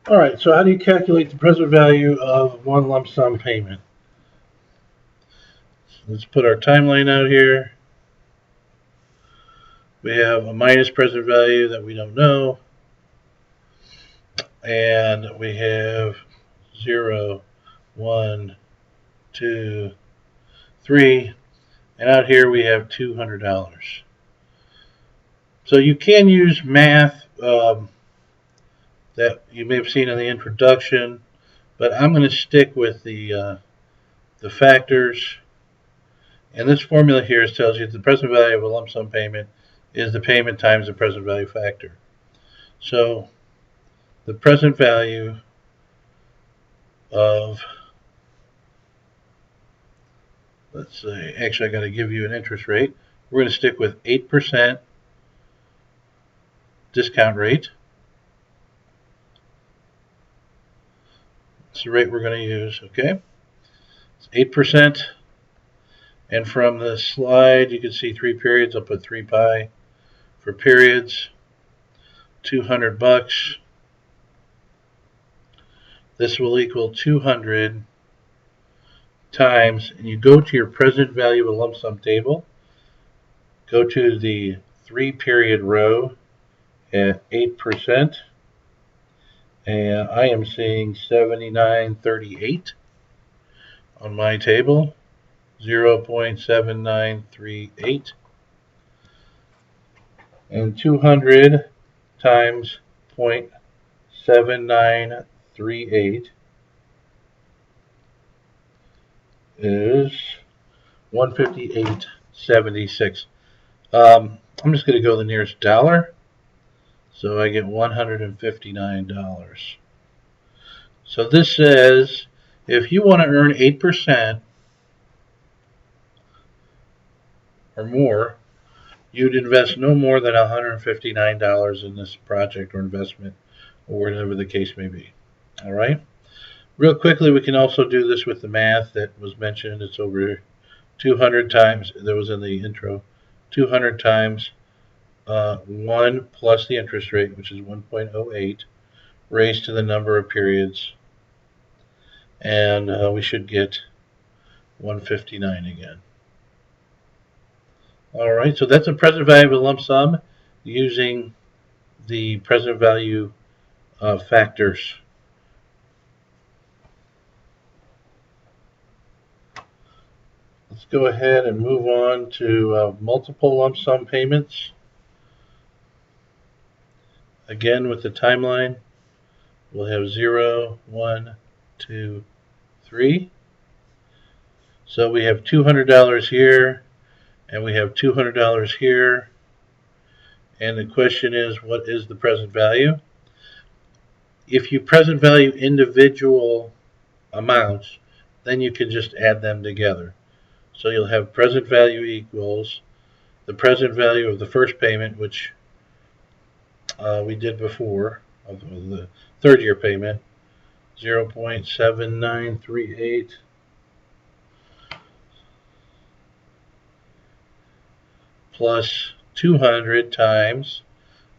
All right, so how do you calculate the present value of one lump sum payment? Let's put our timeline out here. We have a minus present value that we don't know, and we have 0, 1, 2, 3, and out here we have $200. So you can use math that you may have seen in the introduction, but I'm going to stick with the factors. And this formula here tells you the present value of a lump sum payment is the payment times the present value factor. So the present value of, let's say, actually I got to give you an interest rate. We're going to stick with 8% discount rate. That's the rate we're going to use, okay? It's 8%. And from the slide, you can see 3 periods. I'll put 3 pi for periods. $200. This will equal 200 times, and you go to your present value of a lump sum table. Go to the 3 period row at 8%. And I am seeing 79.38 on my table. 0.7938, and 200 times 0.7938 is 158.76. I'm just going to go the nearest dollar, so I get $159. So this says if you want to earn 8% or more, you'd invest no more than $159 in this project or investment, or whatever the case may be. All right. Real quickly, we can also do this with the math that was mentioned. It's over 200 times, that was in the intro, 200 times 1 plus the interest rate, which is 1.08, raised to the number of periods. And we should get 159 again. All right, so that's a present value of a lump sum using the present value factors. Let's go ahead and move on to multiple lump sum payments. Again, with the timeline, we'll have 0, 1, 2, 3. So we have $200 here, and we have $200 here. And the question is, what is the present value? If you present value individual amounts, then you can just add them together. So you'll have present value equals the present value of the first payment, which we did before, of the third year payment, 0.7938 plus 200 times,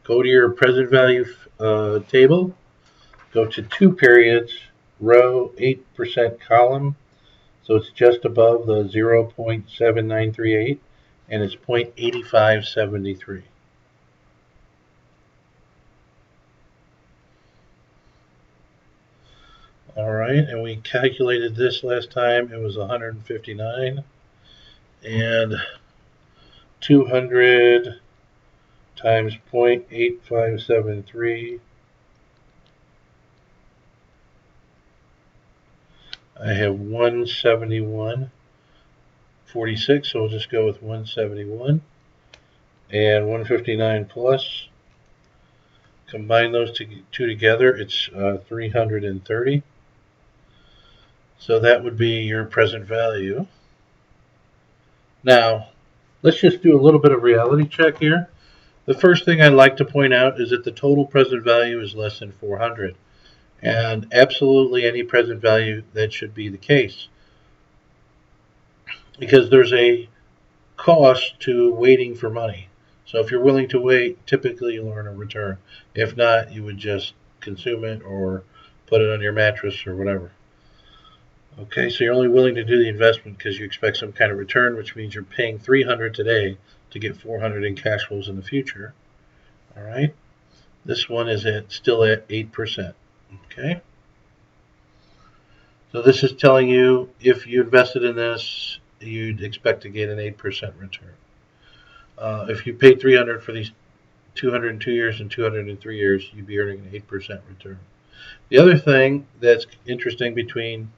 go to your present value table, go to 2 periods, row 8% column, so it's just above the 0.7938, and it's 0.8573. All right, and we calculated this last time. It was 159, and 200 times 0.8573. I have 171.46, so we'll just go with 171. And 159 plus. Combine those two together, it's 330. So that would be your present value. Now, let's just do a little bit of reality check here. The first thing I'd like to point out is that the total present value is less than 400. And absolutely any present value, that should be the case. Because there's a cost to waiting for money. So if you're willing to wait, typically you'll earn a return. If not, you would just consume it or put it on your mattress or whatever. Okay, so you're only willing to do the investment because you expect some kind of return, which means you're paying $300 today to get $400 in cash flows in the future. All right, this one is still at 8%. Okay, so this is telling you if you invested in this, you'd expect to get an 8% return. If you paid $300 for these 202 years and 203 years, you'd be earning an 8% return. The other thing that's interesting between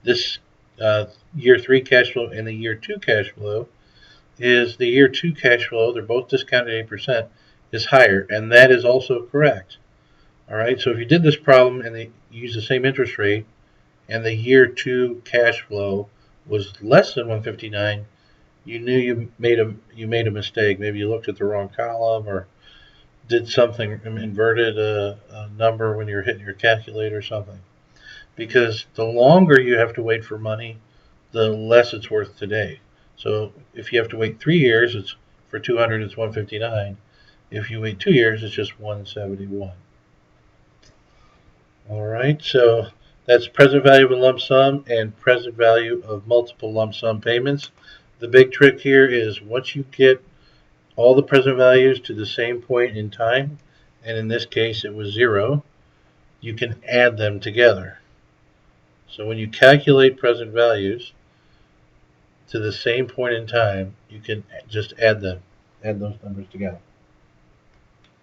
this year 3 cash flow and the year 2 cash flow is the year 2 cash flow, they're both discounted 8%, is higher, and that is also correct. All right, so if you did this problem and they use the same interest rate and the year 2 cash flow was less than 159, you knew you made a mistake. Maybe you looked at the wrong column or did something, inverted a number when you're hitting your calculator or something. Because the longer you have to wait for money, the less it's worth today. So if you have to wait 3 years, it's for 200, it's 159. If you wait 2 years, it's just 171. All right, so that's present value of a lump sum and present value of multiple lump sum payments. The big trick here is once you get all the present values to the same point in time, and in this case it was 0, you can add them together. So when you calculate present values to the same point in time, you can just add those numbers together.